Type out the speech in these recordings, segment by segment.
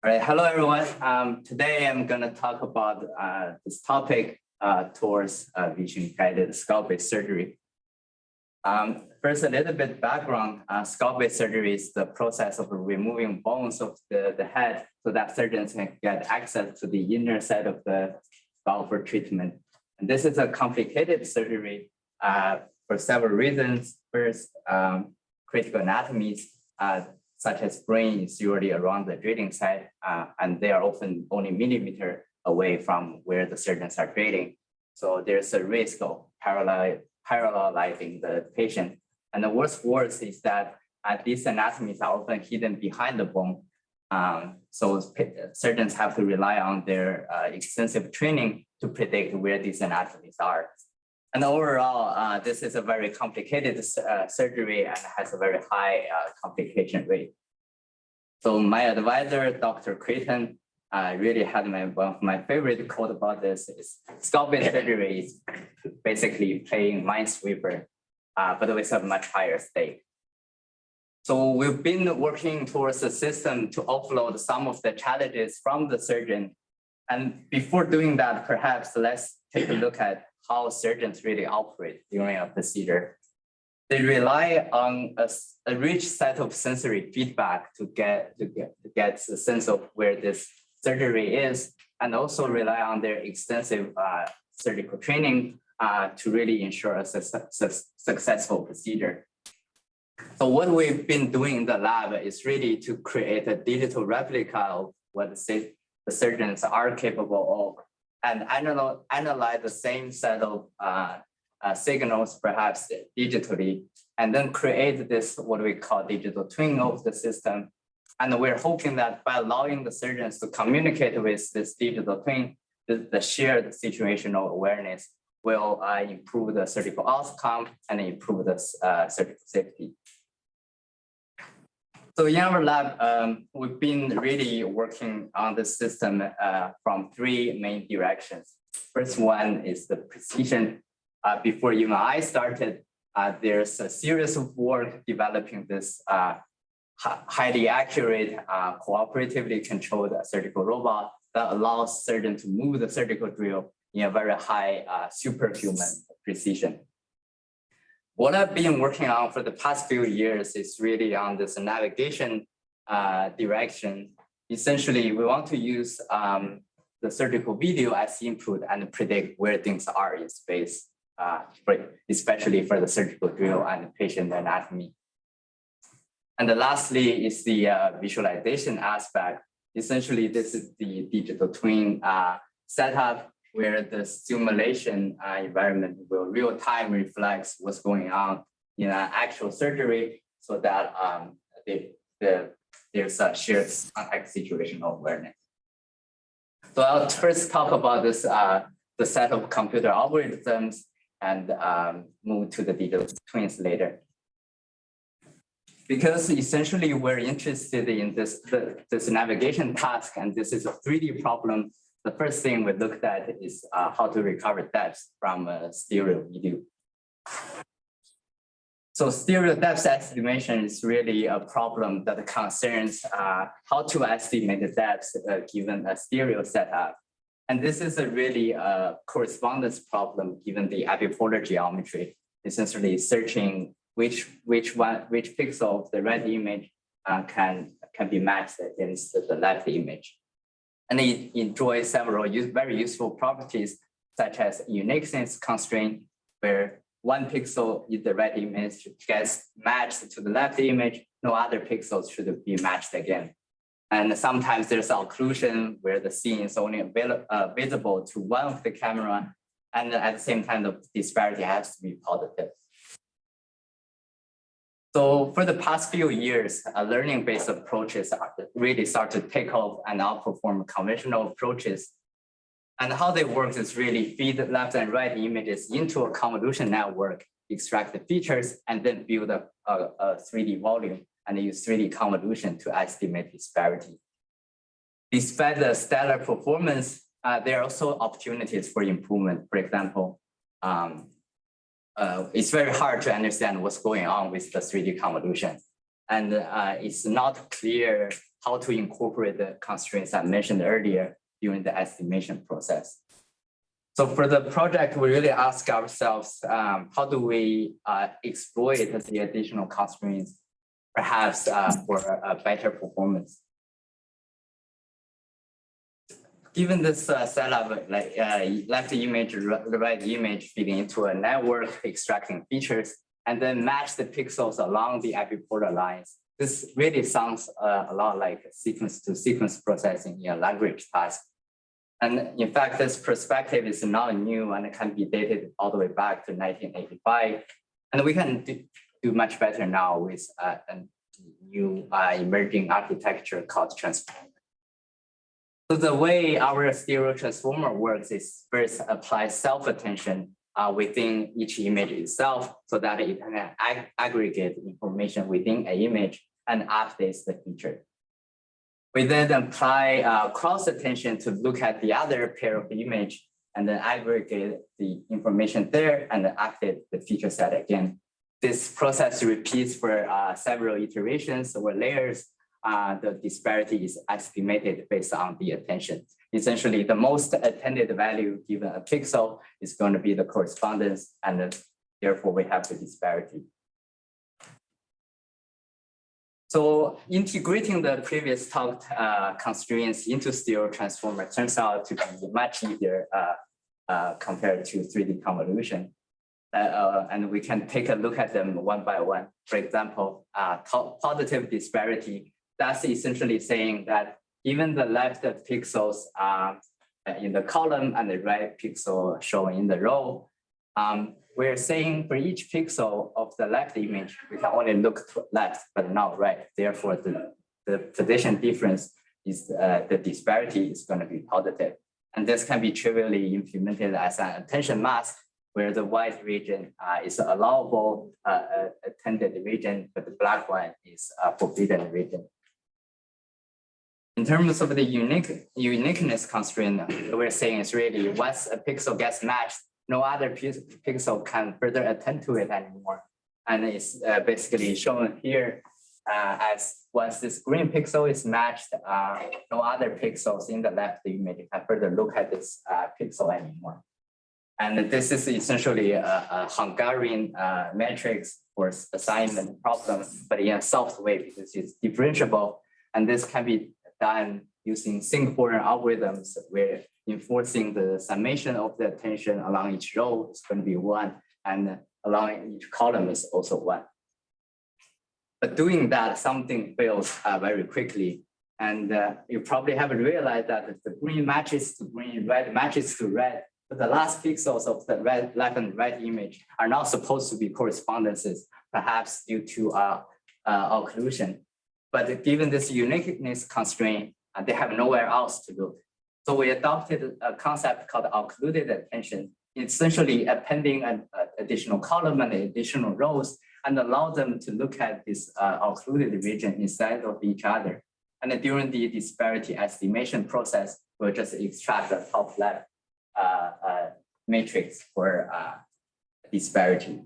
All right, hello everyone. Today I'm going to talk about this topic towards vision-guided scalp-based surgery. First, a little bit background. Scalp-based surgery is the process of removing bones of the head so that surgeons can get access to the inner side of the scalp for treatment. And this is a complicated surgery for several reasons. First, critical anatomies, such as brain is usually around the drilling site, and they are often only millimeter away from where the surgeons are drilling. So there's a risk of parallelizing the patient. And the worst is that these anatomies are often hidden behind the bone. So surgeons have to rely on their extensive training to predict where these anatomies are. And overall, this is a very complicated surgery and has a very high complication rate. So my advisor, Dr. Creighton, really had one of my favorite quote about this is scalp-based surgery is basically playing Minesweeper, but with a much higher stake. So we've been working towards a system to offload some of the challenges from the surgeon. And before doing that, perhaps let's take a look at how surgeons really operate during a procedure. They rely on a rich set of sensory feedback to get a sense of where this surgery is, and also rely on their extensive surgical training to really ensure a successful procedure. So what we've been doing in the lab is really to create a digital replica of what the surgeons are capable of, and analyze the same set of signals, perhaps digitally, and then create this, what we call digital twin of the system. And we're hoping that by allowing the surgeons to communicate with this digital twin, the shared situational awareness will improve the surgical outcome and improve the surgical safety. So in our lab, we've been really working on this system from three main directions. First one is the precision. Before even I started, there's a series of work developing this highly accurate, cooperatively controlled surgical robot that allows surgeons to move the surgical drill in a very high superhuman precision. What I've been working on for the past few years is really on this navigation direction. Essentially, we want to use the surgical video as input and predict where things are in space, especially for the surgical drill and patient anatomy. And then lastly is the visualization aspect. Essentially, this is the digital twin setup where the simulation environment will real-time reflects what's going on in an actual surgery so that there's a shared context situational awareness. So I'll first talk about this, the set of computer algorithms and move to the digital twins later. Because essentially we're interested in this navigation task, and this is a 3D problem. The first thing we looked at is how to recover depth from a stereo video. So stereo depth estimation is really a problem that concerns how to estimate the depth given a stereo setup. And this is a really correspondence problem given the epipolar geometry, essentially searching which pixel of the right image can be matched against the left image. And it enjoys several very useful properties, such as uniqueness constraint, where one pixel in the right image gets matched to the left image, no other pixels should be matched again. And sometimes there's occlusion where the scene is only visible to one of the camera, and at the same time, the disparity has to be positive. So for the past few years, learning-based approaches really start to take off and outperform conventional approaches. And how they work is really feed left and right images into a convolution network, extract the features, and then build a 3D volume and use 3D convolution to estimate disparity. Despite the stellar performance, there are also opportunities for improvement. For example, it's very hard to understand what's going on with the 3D convolution. And it's not clear how to incorporate the constraints I mentioned earlier during the estimation process. So for the project, we really ask ourselves, how do we exploit the additional constraints, perhaps for a better performance? Given this setup, like left image, right image feeding into a network, extracting features, and then match the pixels along the epipolar lines. This really sounds a lot like sequence-to-sequence processing in a language task. And in fact, this perspective is not new and it can be dated all the way back to 1985. And we can do much better now with a new emerging architecture called transformer. So the way our stereo transformer works is first apply self-attention within each image itself so that it can aggregate information within an image and updates the feature. We then apply cross attention to look at the other pair of image and then aggregate the information there and then update the feature set again. This process repeats for several iterations or layers. The disparity is estimated based on the attention. Essentially, the most attended value given a pixel is going to be the correspondence, and therefore we have the disparity. So integrating the previous talked constraints into stereo transformer turns out to be much easier compared to 3D convolution. And we can take a look at them one by one. For example, positive disparity, that's essentially saying that even the left pixels in the column and the right pixel shown in the row, we're saying for each pixel of the left image, we can only look to left, but not right. Therefore, the position difference is the disparity is going to be positive. And this can be trivially implemented as an attention mask, where the white region is allowable attended region, but the black one is a forbidden region. In terms of the uniqueness constraint, we're saying is really once a pixel gets matched, no other pixel can further attend to it anymore. And it's basically shown here as once this green pixel is matched, no other pixels in the left image can further look at this pixel anymore. And this is essentially a Hungarian matrix for assignment problem, but in a soft way because it's differentiable. And this can be done using Singaporean algorithms where enforcing the summation of the attention along each row is going to be 1, and along each column is also 1. But doing that, something fails very quickly. And you probably haven't realized that if the green matches to green, red matches to red, but the last pixels of the left and right image are not supposed to be correspondences, perhaps due to occlusion. But given this uniqueness constraint, they have nowhere else to look. So we adopted a concept called occluded attention, essentially appending an additional column and additional rows and allow them to look at this occluded region inside of each other. And then during the disparity estimation process, we'll just extract the top left matrix for disparity.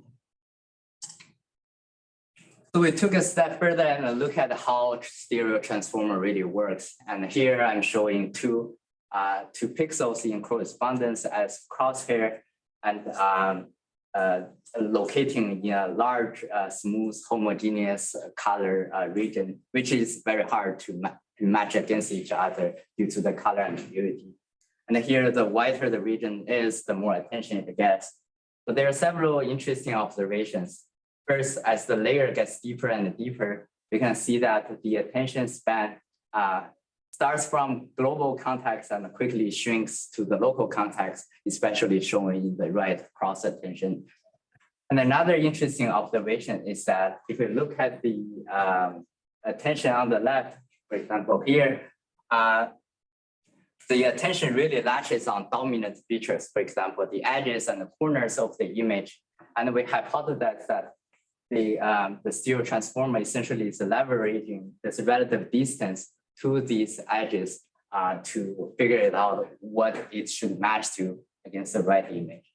So we took a step further and look at how stereo transformer really works. And here I'm showing two pixels in correspondence as crosshair and locating in a large, smooth, homogeneous color region, which is very hard to match against each other due to the color ambiguity. And here, the whiter the region is, the more attention it gets. But there are several interesting observations. First, as the layer gets deeper and deeper, we can see that the attention span starts from global context and quickly shrinks to the local context, especially shown in the right cross attention. And another interesting observation is that if we look at the attention on the left, for example, here, the attention really latches on dominant features, for example, the edges and the corners of the image. And we hypothesize that the stereo transformer essentially is leveraging this relative distance to these edges to figure it out what it should match to against the right image.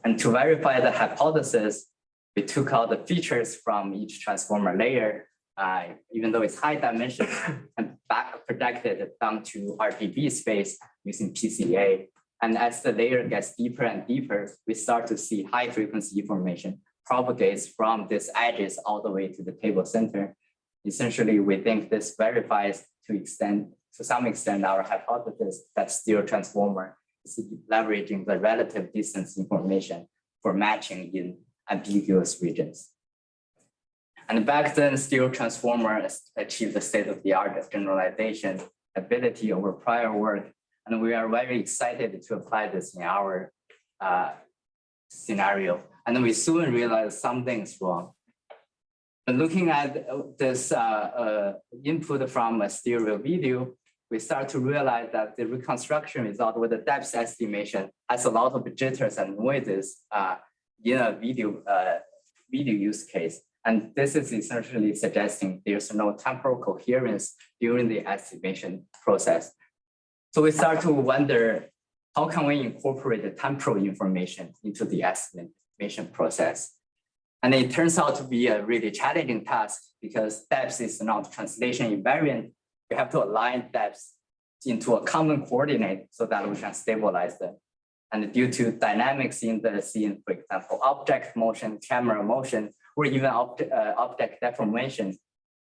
And to verify the hypothesis, we took out the features from each transformer layer even though it's high dimension, and back projected down to RGB space using PCA. And as the layer gets deeper and deeper, we start to see high frequency information propagates from these edges all the way to the table center. Essentially, we think this verifies to some extent our hypothesis that stereo transformer is leveraging the relative distance information for matching in ambiguous regions. And back then, stereo transformer achieved the state-of-the-art generalization ability over prior work. And we are very excited to apply this in our scenario. And then we soon realized something's wrong. But looking at this input from a stereo video, we start to realize that the reconstruction result with the depth estimation has a lot of jitters and noises in a video use case. And this is essentially suggesting there's no temporal coherence during the estimation process. So we start to wonder, how can we incorporate the temporal information into the estimation process? And it turns out to be a really challenging task because depth is not translation invariant. We have to align depths into a common coordinate so that we can stabilize them. And due to dynamics in the scene, for example, object motion, camera motion, or even object deformation,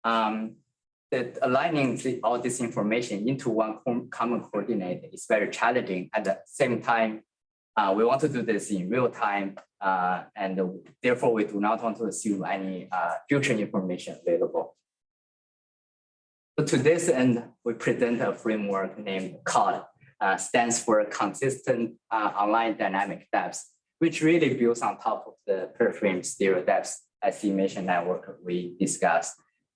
aligning all this information into one common coordinate is very challenging. At the same time, we want to do this in real time, and therefore we do not want to assume any future information available. So to this end, we present a framework named COD, stands for Consistent Online Dynamic Depths, which really builds on top of the per frame stereo depth estimation network we discussed.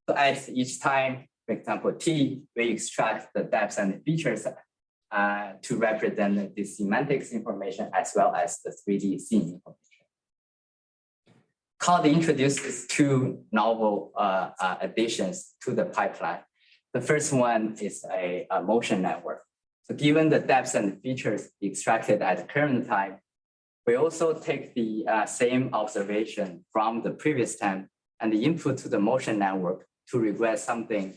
So at each time, for example, T, we extract the depths and the features to represent the semantics information as well as the 3D scene information. COD introduces two novel additions to the pipeline. The first one is a motion network. So given the depths and features extracted at the current time, we also take the same observation from the previous time and the input to the motion network to regress something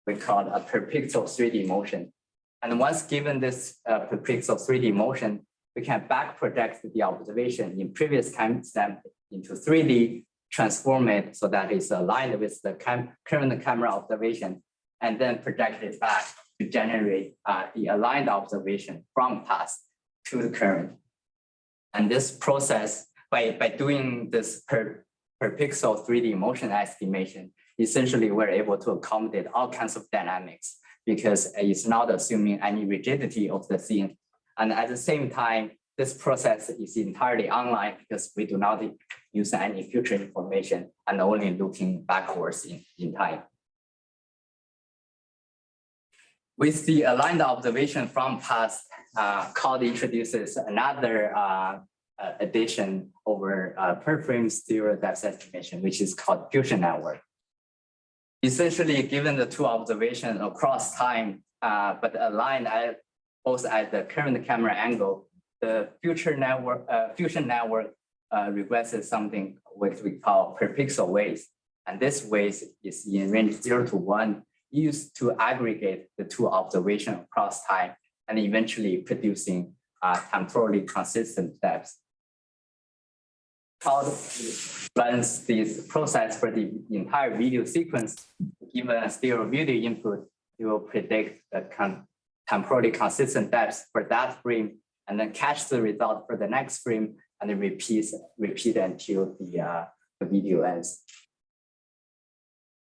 we call a per pixel 3D motion. And once given this per pixel 3D motion, we can back project the observation in previous timestamp into 3D, transform it so that it's aligned with the current camera observation, and then project it back to generate the aligned observation from past to the current. And this process, by doing this per pixel 3D motion estimation, essentially we're able to accommodate all kinds of dynamics because it's not assuming any rigidity of the scene. And at the same time, this process is entirely online because we do not use any future information and only looking backwards in time. With the aligned observation from past, COD introduces another addition over per frame stereo depth estimation, which is called fusion network. Essentially, given the two observations across time, but aligned both at the current camera angle, the fusion network regresses something which we call per pixel waves. And this waves is in range 0 to 1, used to aggregate the two observations across time and eventually producing temporally consistent depths. COD runs this process for the entire video sequence. Given a stereo video input, it will predict the temporally consistent depths for that frame, and then catch the result for the next frame, and then repeat until the video ends.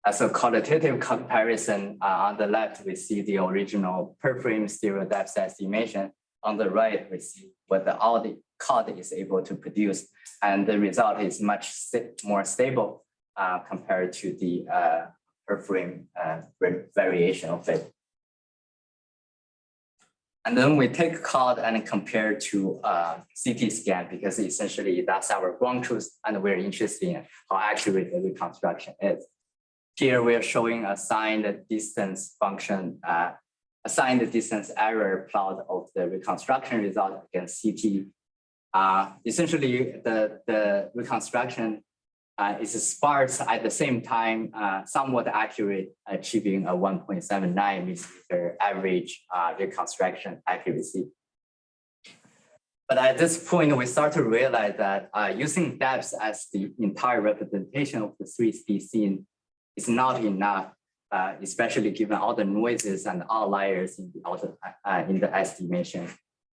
As a qualitative comparison, on the left, we see the original per frame stereo depth estimation. On the right, we see what the COD is able to produce. And the result is much more stable compared to the per frame variation of it. And then we take COD and compare to CT scan because essentially that's our ground truth and we're interested in how accurate the reconstruction is. Here we are showing a signed distance function, assigned distance error plot of the reconstruction result against CT. Essentially, the reconstruction is sparse at the same time, somewhat accurate, achieving a 1.79 millimeter average reconstruction accuracy. But at this point, we start to realize that using depth as the entire representation of the 3D scene is not enough, especially given all the noises and outliers in the estimation.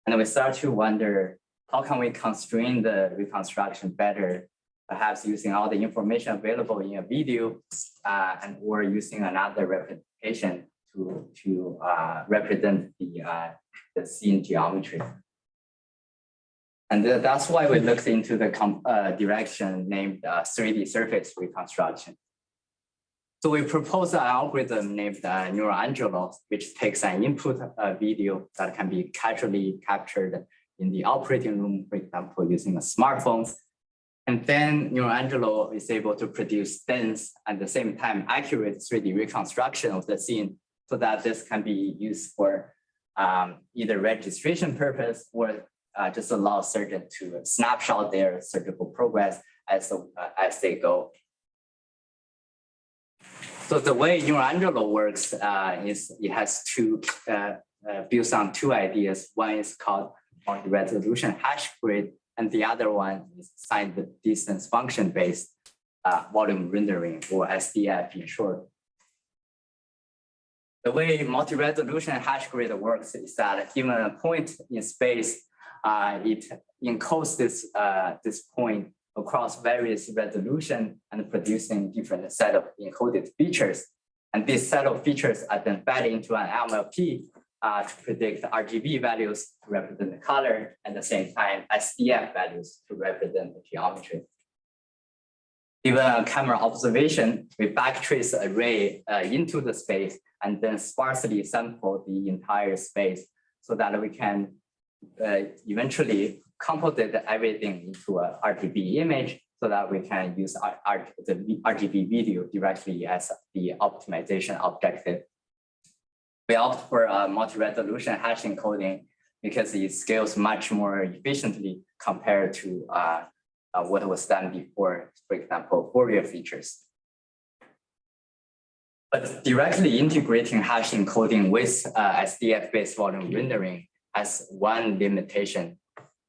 And we start to wonder, how can we constrain the reconstruction better, perhaps using all the information available in a video and or using another representation to represent the scene geometry. And that's why we looked into the direction named 3D surface reconstruction. So we proposed an algorithm named NeuroAngelo, which takes an input video that can be casually captured in the operating room, for example, using a smartphone. And then NeuroAngelo is able to produce dense and at the same time accurate 3D reconstruction of the scene, so that this can be used for either registration purpose or just allow surgeons to snapshot their surgical progress as they go. So the way NeuroAngelo works is it has builds on two ideas. One is called multi-resolution hash grid, and the other one is signed distance function-based volume rendering, or SDF in short. The way multi-resolution hash grid works is that given a point in space, it encodes this point across various resolution and producing different set of encoded features. And this set of features are then fed into an MLP to predict RGB values to represent the color, and at the same time SDF values to represent the geometry. Given a camera observation, we backtrace the array into the space and then sparsely sample the entire space so that we can eventually composite everything into an RGB image so that we can use the RGB video directly as the optimization objective. We opt for a multi-resolution hash encoding because it scales much more efficiently compared to what was done before, for example, Fourier features. But directly integrating hash encoding with SDF-based volume rendering has one limitation.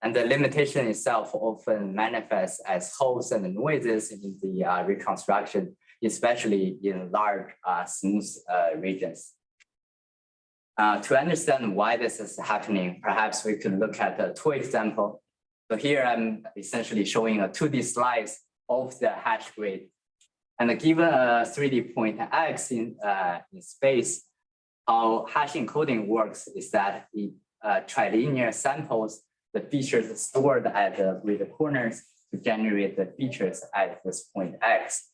And the limitation itself often manifests as holes and noises in the reconstruction, especially in large, smooth regions. To understand why this is happening, perhaps we could look at a toy example. So here I'm essentially showing a 2D slice of the hash grid. And given a 3D point X in space, how hash encoding works is that it trilinear samples the features stored at the grid corners to generate the features at this point X.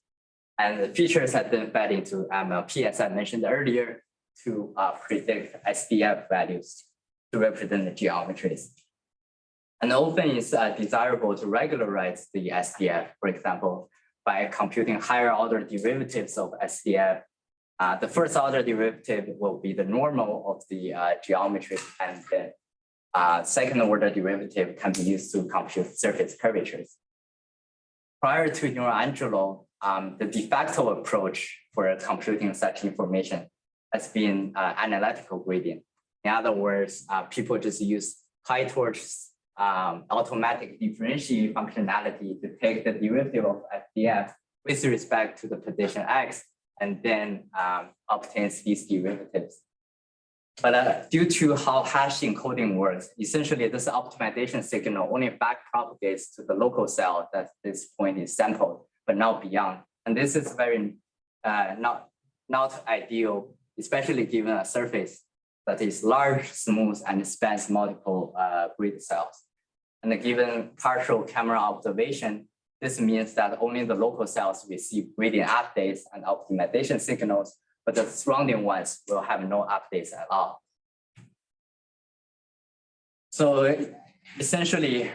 And the features are then fed into MLP, as I mentioned earlier, to predict SDF values to represent the geometries. And often it's desirable to regularize the SDF, for example, by computing higher order derivatives of SDF. The first order derivative will be the normal of the geometry, and the second order derivative can be used to compute surface curvatures. Prior to NeuroAngelo, the de facto approach for computing such information has been analytical gradient. In other words, people just use PyTorch's automatic differentiate functionality to take the derivative of SDF with respect to the position X and then obtains these derivatives. But due to how hash encoding works, essentially this optimization signal only back propagates to the local cell that this point is sampled, but not beyond. And this is very not ideal, especially given a surface that is large, smooth, and spans multiple grid cells. And given partial camera observation, this means that only the local cells receive gradient updates and optimization signals, but the surrounding ones will have no updates at all. So essentially,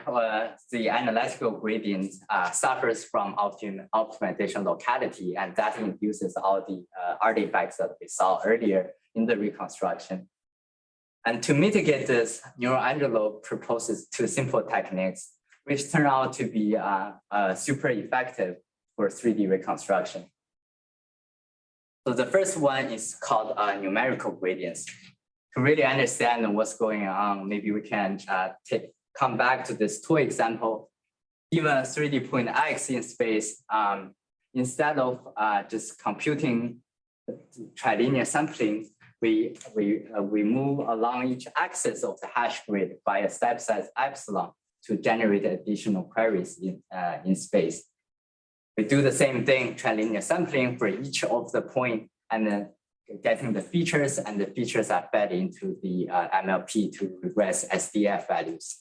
the analytical gradient suffers from optimization locality, and that induces all the artifacts that we saw earlier in the reconstruction. And to mitigate this, NeuroAngelo proposes two simple techniques, which turn out to be super effective. for 3D reconstruction. So the first one is called numerical gradients. To really understand what's going on, maybe we can come back to this tool example. Given a 3D point X in space, instead of just computing trilinear sampling, we move along each axis of the hash grid by a step size epsilon to generate additional queries in space. We do the same thing, trilinear sampling for each of the point, and then getting the features, and the features are fed into the MLP to regress SDF values.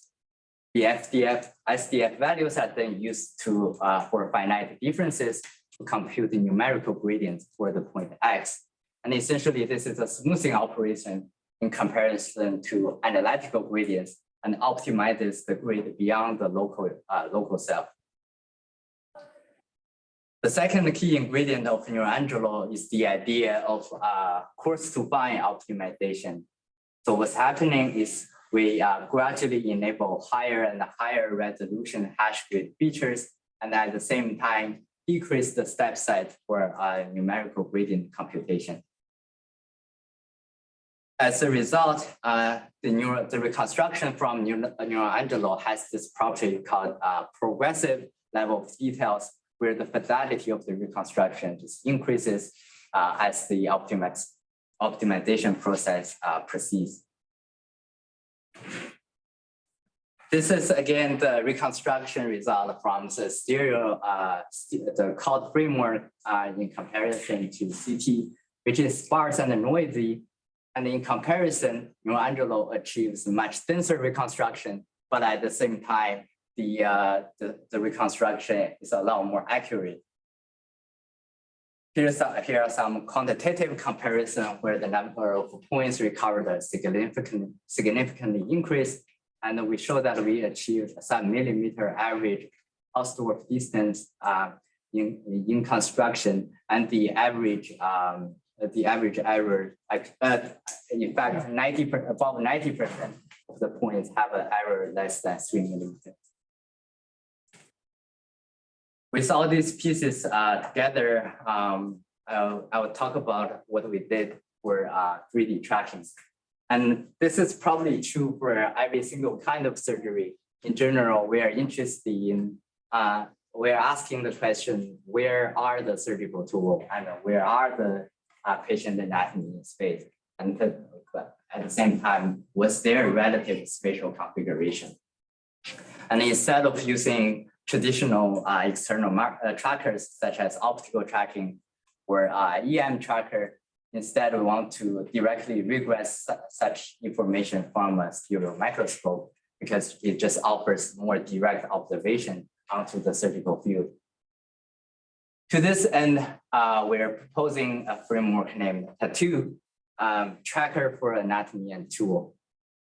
The SDF values are then used to for finite differences to compute the numerical gradients for the point X. And essentially, this is a smoothing operation in comparison to analytical gradients and optimizes the grid beyond the local self. The second key ingredient of NeuroAngelo is the idea of coarse-to-fine optimization. So what's happening is we gradually enable higher and higher resolution hash grid features, and at the same time, decrease the step size for numerical gradient computation. As a result, the reconstruction from NeuroAngelo has this property called progressive level of details, where the fidelity of the reconstruction just increases as the optimization process proceeds. This is again the reconstruction result from the the COD framework in comparison to CT, which is sparse and noisy. And in comparison, NeuroAngelo achieves much denser reconstruction, but at the same time, the reconstruction is a lot more accurate. Here are some quantitative comparison where the number of points recovered significantly increased, and we show that we achieved a sub-millimeter average Hausdorff distance in construction, and the average error, in fact, above 90% of the points have an error less than 3 millimeters. With all these pieces together, I will talk about what we did for 3D tracking. And this is probably true for every single kind of surgery. In general, we are interested in, we are asking the question, where are the surgical tools and where are the patient anatomy in space? And at the same time, what's their relative spatial configuration? And instead of using traditional external trackers such as optical tracking or EM tracker, instead we want to directly regress such information from a stereo microscope because it just offers more direct observation onto the surgical field. To this end, we're proposing a framework named Tattoo, tracker for anatomy and tool.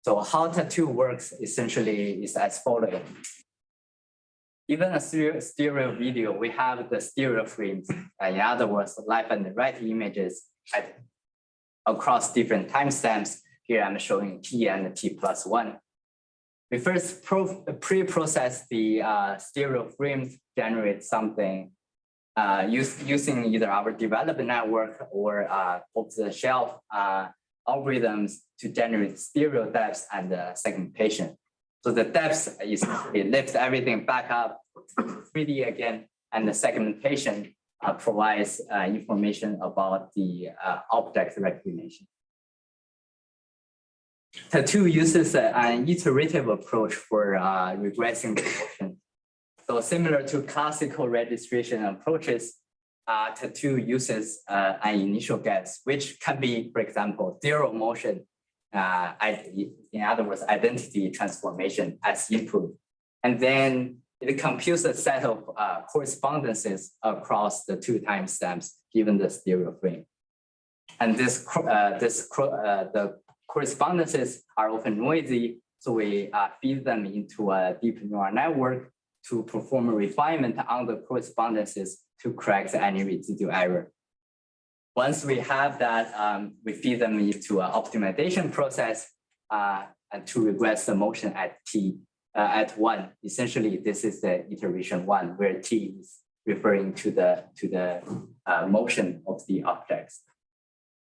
So how Tattoo works essentially is as follows. Even a stereo video, we have the stereo frames. In other words, left and right images across different timestamps. Here I'm showing T and T+1. We first pre-process the stereo frames, generate something using either our developed network or off-the-shelf algorithms to generate stereo depths and segmentation. So the depths is it lifts everything back up 3D again, and the segmentation provides information about the object recognition. Tattoo uses an iterative approach for regressing the motion. So similar to classical registration approaches, Tattoo uses an initial guess, which can be, for example, zero motion, in other words, identity transformation as input. And then it computes a set of correspondences across the two timestamps given the stereo frame. And the correspondences are often noisy, so we feed them into a deep neural network to perform a refinement on the correspondences to correct any residual error. Once we have that, we feed them into an optimization process and to regress the motion at T at 1. Essentially, this is the iteration 1, where T is referring to the motion of the objects.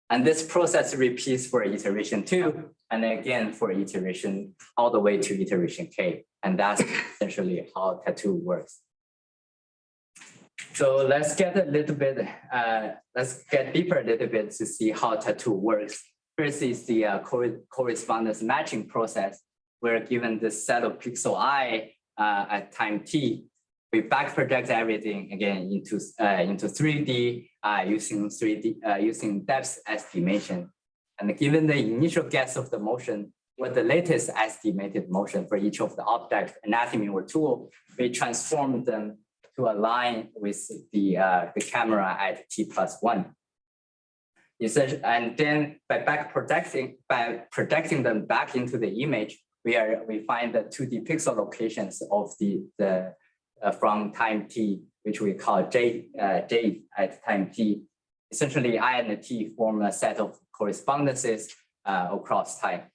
And this process repeats for iteration 2, and then again for iteration all the way to iteration k. And that's essentially how tattoo works. So let's get deeper a little bit to see how tattoo works. First is the correspondence matching process. We're given this set of pixel I at time t. We back project everything again into 3D using depth estimation. And given the initial guess of the motion, with the latest estimated motion for each of the object anatomy or tool, we transform them to align with the camera at t+1. And then by projecting them back into the image, we find the 2D pixel locations of the from time t, which we call j at time t. Essentially, I and t form a set of correspondences across time.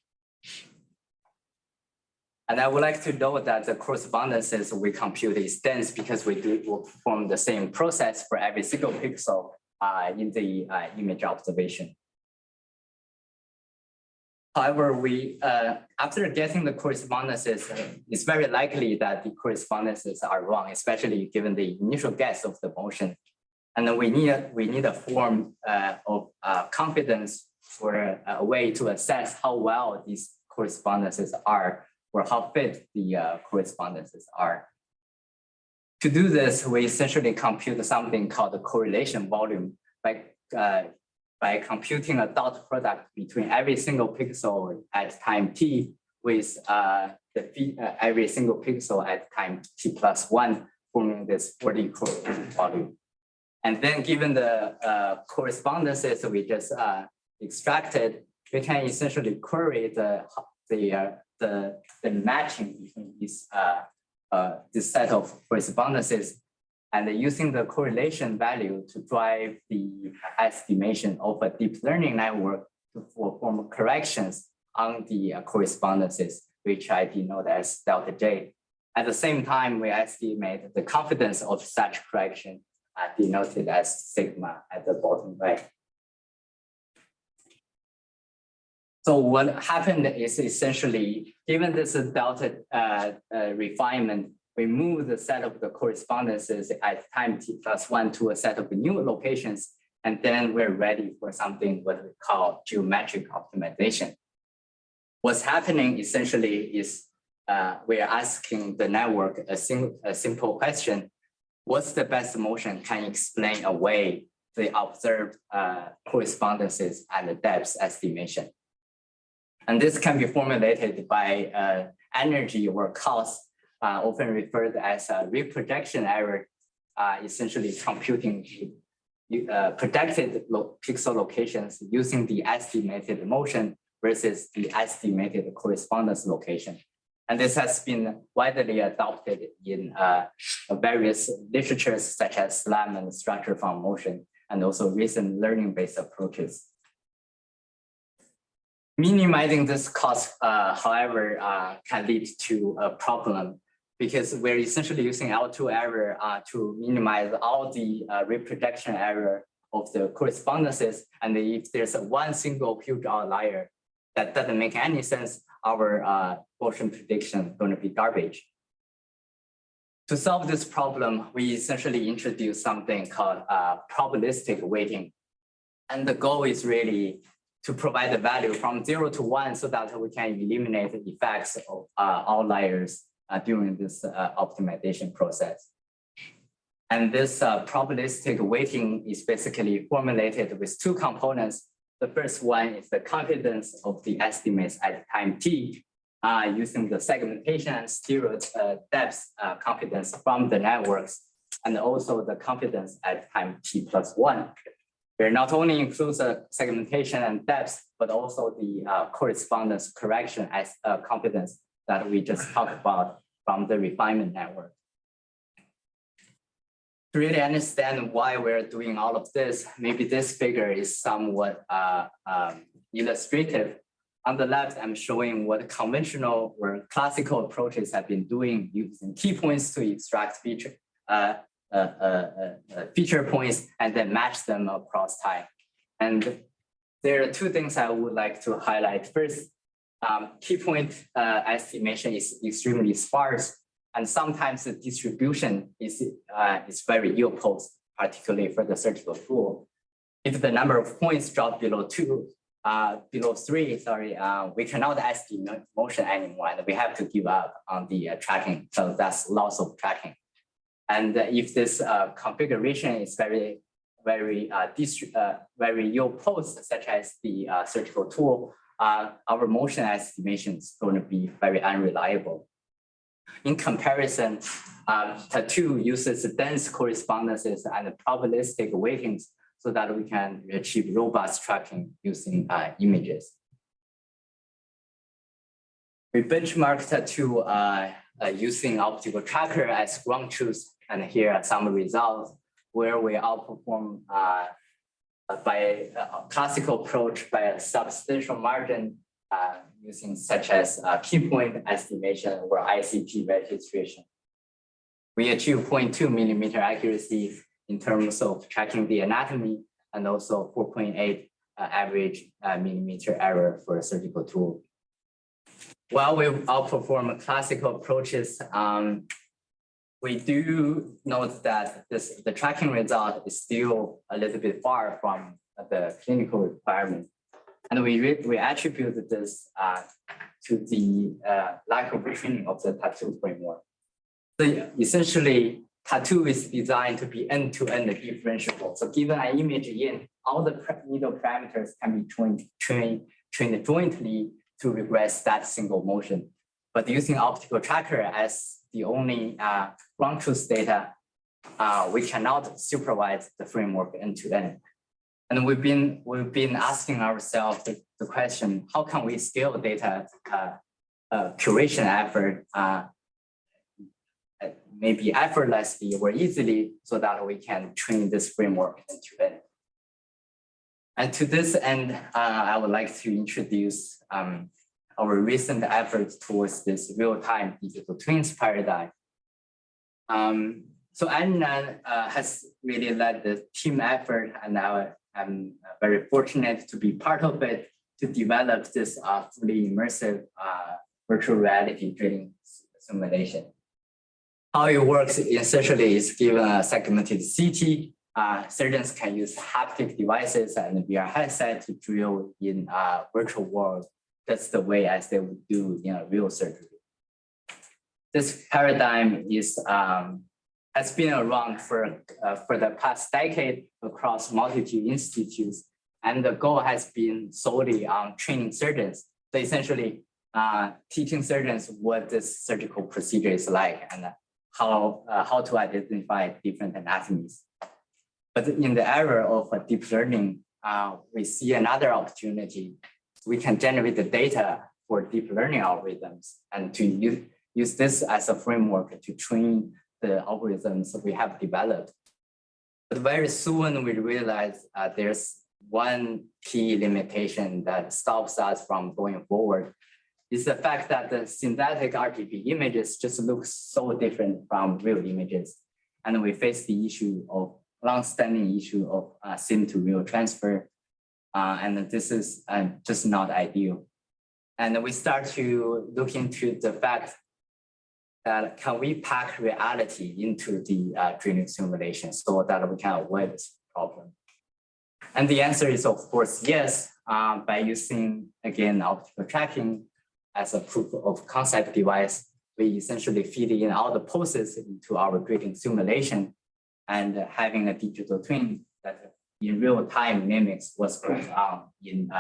And I would like to note that the correspondences we compute is dense because we perform the same process for every single pixel in the image observation. However, after getting the correspondences, it's very likely that the correspondences are wrong, especially given the initial guess of the motion. And then we need a form of confidence or a way to assess how well these correspondences are, or how fit the correspondences are. To do this, we essentially compute something called the correlation volume by computing a dot product between every single pixel at time t with every single pixel at time t+1, forming this 4D correlation volume. And then given the correspondences we just extracted, we can essentially query the matching between this set of correspondences, and using the correlation value to drive the estimation of a deep learning network to perform corrections on the correspondences, which I denote as delta J. At the same time, we estimate the confidence of such correction denoted as sigma at the bottom right. So what happened is essentially, given this delta refinement, we move the set of the correspondences at time t+1 to a set of new locations, and then we're ready for something what we call geometric optimization. What's happening essentially is we're asking the network a simple question: what's the best motion can explain away the observed correspondences and the depth estimation? And this can be formulated by energy or cost, often referred as a reprojection error, essentially computing projected pixel locations using the estimated motion versus the estimated correspondence location. And this has been widely adopted in various literatures such as SLAM and structure from motion, and also recent learning-based approaches. Minimizing this cost, however, can lead to a problem, because we're essentially using L2 error to minimize all the reprojection error of the correspondences. And if there's one single huge outlier that doesn't make any sense, our motion prediction is going to be garbage. To solve this problem, we essentially introduce something called probabilistic weighting. And the goal is really to provide the value from 0 to 1 so that we can eliminate the effects of outliers during this optimization process. And this probabilistic weighting is basically formulated with two components. The first one is the confidence of the estimates at time t, using the segmentation and stereo depth confidence from the networks, and also the confidence at time t+1. Where not only includes the segmentation and depth, but also the correspondence correction as confidence that we just talked about from the refinement network. To really understand why we're doing all of this, maybe this figure is somewhat illustrative. On the left, I'm showing what conventional or classical approaches have been doing using key points to extract feature feature points and then match them across time. And there are two things I would like to highlight. First, key point estimation is extremely sparse, and sometimes the distribution is very ill-posed, particularly for the surgical tool. If the number of points drop below three, we cannot estimate motion anymore, and we have to give up on the tracking. So that's loss of tracking. And if this configuration is very ill-posed, such as the surgical tool, our motion estimation is going to be very unreliable. In comparison, Tattoo uses dense correspondences and probabilistic weightings so that we can achieve robust tracking using images. We benchmarked Tattoo using optical tracker as ground truth, and here are some results where we outperform by a classical approach by a substantial margin using such as key point estimation or ICP registration. We achieve 0.2 millimeter accuracy in terms of tracking the anatomy, and also 4.8 average millimeter error for a surgical tool. While we outperform classical approaches, we do note that the tracking result is still a little bit far from the clinical requirement. And we attribute this to the lack of training of the Tattoo framework. So essentially, Tattoo is designed to be end-to-end differentiable. So given an image in, all the needle parameters can be trained jointly to regress that single motion. But using optical tracker as the only ground truth data, we cannot supervise the framework end-to-end. And we've been asking ourselves the question: how can we scale data curation effort maybe effortlessly or easily, so that we can train this framework end-to-end? And to this end, I would like to introduce our recent efforts towards this real-time digital twins paradigm. So Annan has really led the team effort, and I'm very fortunate to be part of it to develop this fully immersive virtual reality training simulation. How it works essentially is given a segmented CT. Surgeons can use haptic devices and VR headset to drill in a virtual world. That's the way as they would do in a real surgery. This paradigm has been around for the past decade across multitude institutes, and the goal has been solely on training surgeons. So essentially, teaching surgeons what this surgical procedure is like and how to identify different anatomies. But in the era of deep learning, we see another opportunity. We can generate the data for deep learning algorithms and to use this as a framework to train the algorithms we have developed. But very soon we realized there's one key limitation that stops us from going forward. Is the fact that the synthetic RGB images just look so different from real images. And we face the issue of long-standing issue of sim to real transfer. And this is just not ideal. And we start to look into the fact that can we pack reality into the training simulation so that we can avoid this problem? And the answer is, of course, yes, by using, again, optical tracking as a proof of concept device. We essentially feed in all the poses into our grading simulation and having a digital twin that in real time mimics what's going on in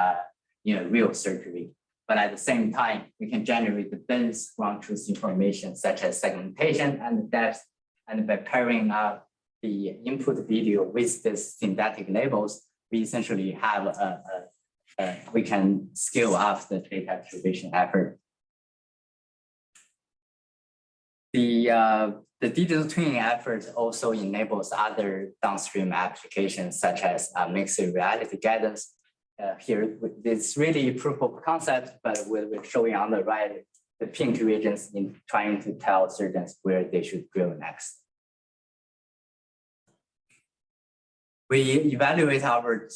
real surgery. But at the same time, we can generate the dense ground truth information such as segmentation and depth. And by pairing up the input video with these synthetic labels, we essentially have we can scale up the data curation effort. The digital twinning effort also enables other downstream applications such as mixed reality guidance. Here, it's really proof of concept, but we're showing on the right the pink regions in trying to tell surgeons where they should drill next. We evaluate our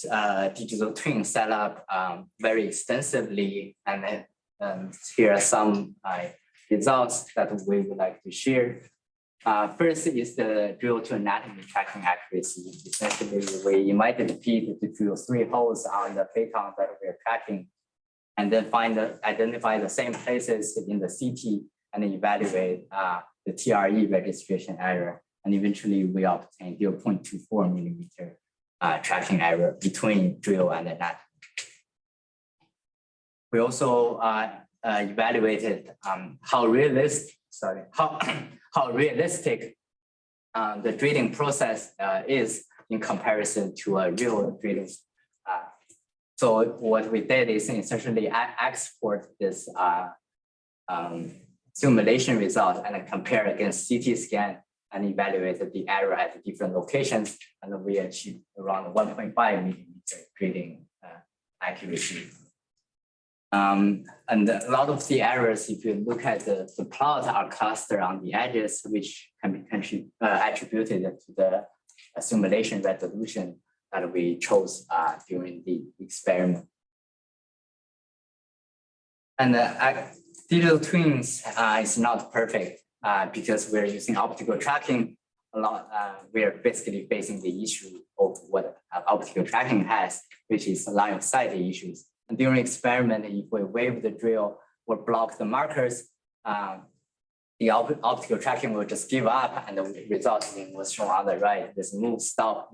digital twin setup very extensively, and here are some results that we would like to share. First is the drill to anatomy tracking accuracy. Essentially, we invited Pete to drill 3 holes on the phaeton that we are tracking, and then identify the same places in the CT and evaluate the TRE registration error. And eventually we obtain 0.24 millimeter tracking error between drill and anatomy. We also evaluated how realistic the drilling process is in comparison to a real drilling. So what we did is essentially export this simulation result and then compare against CT scan and evaluate the error at different locations, and we achieved around 1.5 millimeter drilling accuracy. And a lot of the errors, if you look at the plot, are clustered on the edges, which can be attributed to the simulation resolution that we chose during the experiment. And digital twins is not perfect because we're using optical tracking a lot. We are basically facing the issue of what optical tracking has, which is line of sight issues. And during experiment, if we wave the drill or block the markers, the optical tracking will just give up, and the result was shown on the right. This move stop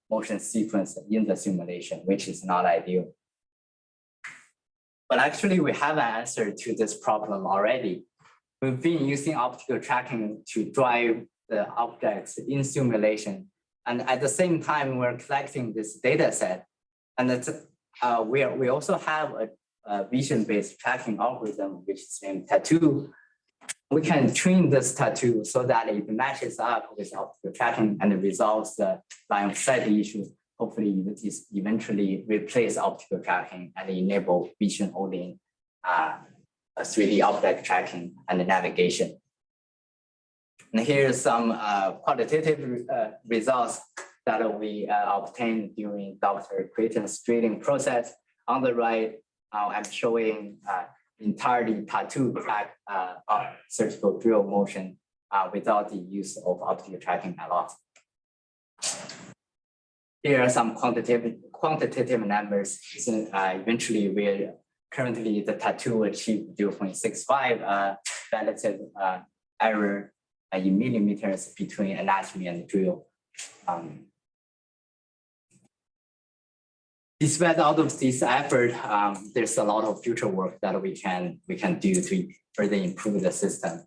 motion sequence in the simulation, which is not ideal. But actually, we have an answer to this problem already. We've been using optical tracking to drive the objects in simulation. And at the same time, we're collecting this data set. And it's, we also have a vision-based tracking algorithm, which is named Tattoo. We can train this Tattoo so that it matches up with optical tracking and resolves the line of sight issue. Hopefully, it is eventually replace optical tracking and enable vision-only 3D object tracking and navigation. And here are some qualitative results that we obtained during Dr. Creighton's drilling process. On the right, I'm showing entirely Tattoo track surgical drill motion without the use of optical tracking at all. Here are some quantitative numbers. Eventually, we're currently the Tattoo achieved 0.65 relative error in millimeters between anatomy and drill. Despite all of this effort, there's a lot of future work that we can do to further improve the system.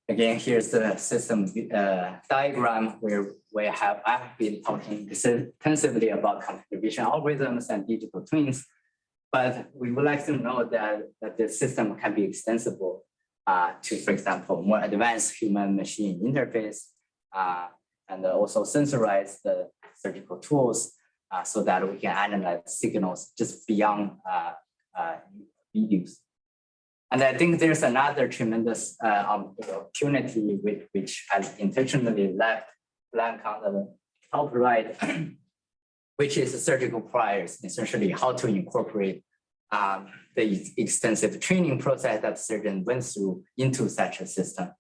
Again, here's the system diagram where I've been talking extensively about computer vision algorithms and digital twins, but we would like to know that the system can be extensible to, for example, more advanced human-machine interface, and also sensorize the surgical tools so that we can analyze signals just beyond videos. And I think there's another tremendous opportunity which I intentionally left blank on the top right, which is surgical priors, essentially how to incorporate the extensive training process that surgeons went through into such a system.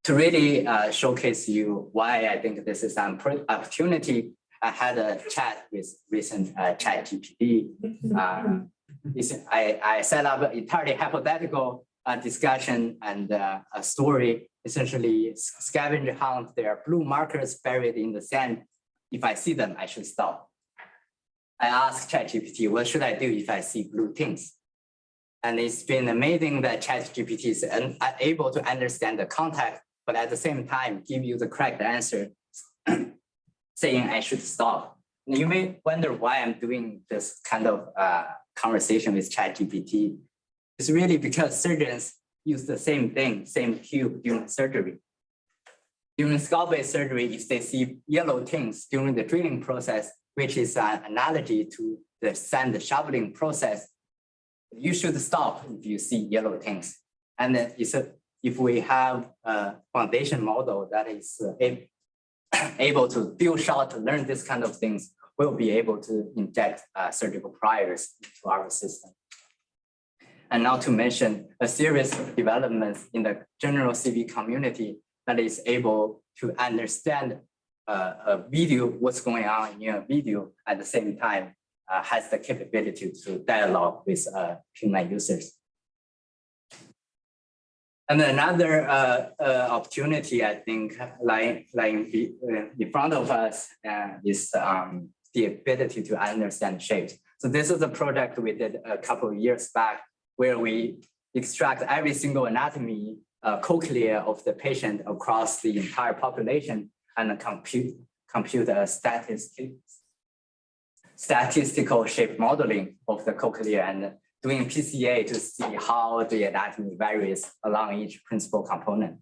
To really showcase you why I think this is an opportunity, I had a chat with recent ChatGPT. I set up an entirely hypothetical discussion and a story, essentially scavenger hunt. There are blue markers buried in the sand. If I see them, I should stop. I asked ChatGPT, what should I do if I see blue things? And it's been amazing that ChatGPT is able to understand the context, but at the same time, give you the correct answer, saying I should stop. You may wonder why I'm doing this kind of conversation with ChatGPT. It's really because surgeons use the same thing, same cube during surgery. During skull-based surgery, if they see yellow things during the drilling process, which is an analogy to the sand shoveling process, you should stop if you see yellow things. And then if we have a foundation model that is able to build shot to learn this kind of things will be able to inject surgical priors into our system. And not to mention a series of developments in the general CV community that is able to understand a video, what's going on in a video at the same time, has the capability to dialogue with human users. And another opportunity, I think, lying in front of us is the ability to understand shapes. So this is a project we did a couple of years back, where we extract every single anatomy cochlea of the patient across the entire population and compute a statistical shape modeling of the cochlea and doing PCA to see how the anatomy varies along each principal component.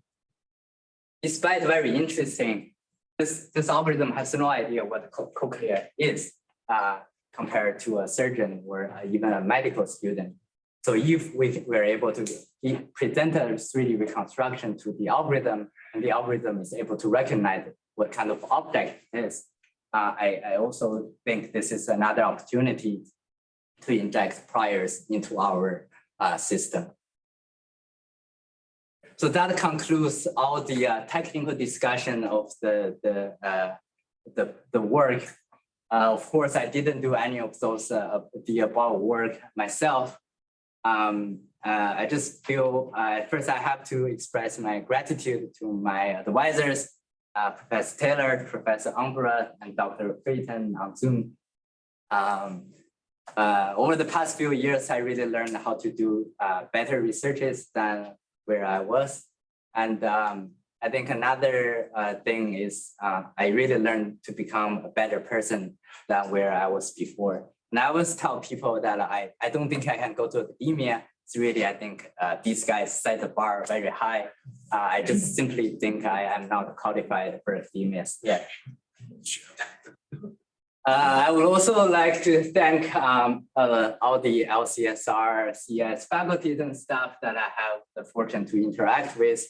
Despite very interesting, this algorithm has no idea what cochlea is compared to a surgeon or even a medical student. So if we were able to present a 3D reconstruction to the algorithm, and the algorithm is able to recognize what kind of object it is, I also think this is another opportunity to inject priors into our system. So that concludes all the technical discussion of the work. Of course, I didn't do any of those the above work myself. I just feel first I have to express my gratitude to my advisors, Professor Taylor, Professor Umbra, and Dr. Creighton on Zoom. Over the past few years, I really learned how to do better researches than where I was. And I think another thing is I really learned to become a better person than where I was before. And I always tell people that I don't think I can go to academia. It's really, I think these guys set the bar very high. I just simply think I am not qualified for academia yet. I would also like to thank all the LCSR, CS faculties and staff that I have the fortune to interact with.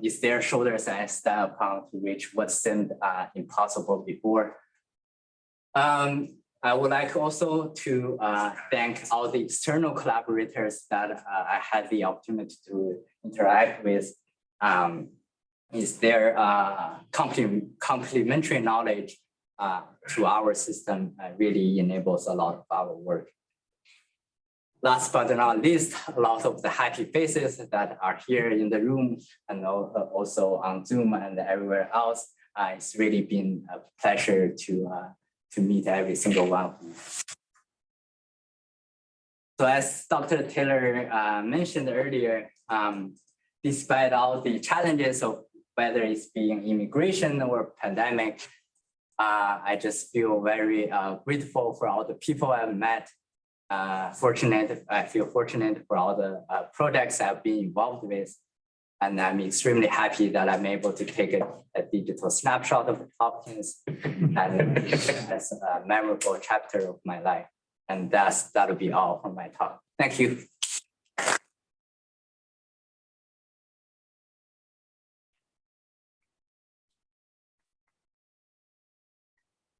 It's their shoulders I stand upon to reach what seemed impossible before. I would like also to thank all the external collaborators that I had the opportunity to interact with. Is their complementary knowledge to our system really enables a lot of our work. Last but not least, a lot of the happy faces that are here in the room and also on Zoom and everywhere else. It's really been a pleasure to meet every single one of you. So as Dr. Taylor mentioned earlier, despite all the challenges of whether it's being immigration or pandemic, I just feel very grateful for all the people I've met. I feel fortunate for all the projects I've been involved with. And I'm extremely happy that I'm able to take a digital snapshot of Hopkins and as a memorable chapter of my life. And that'll be all from my talk. Thank you.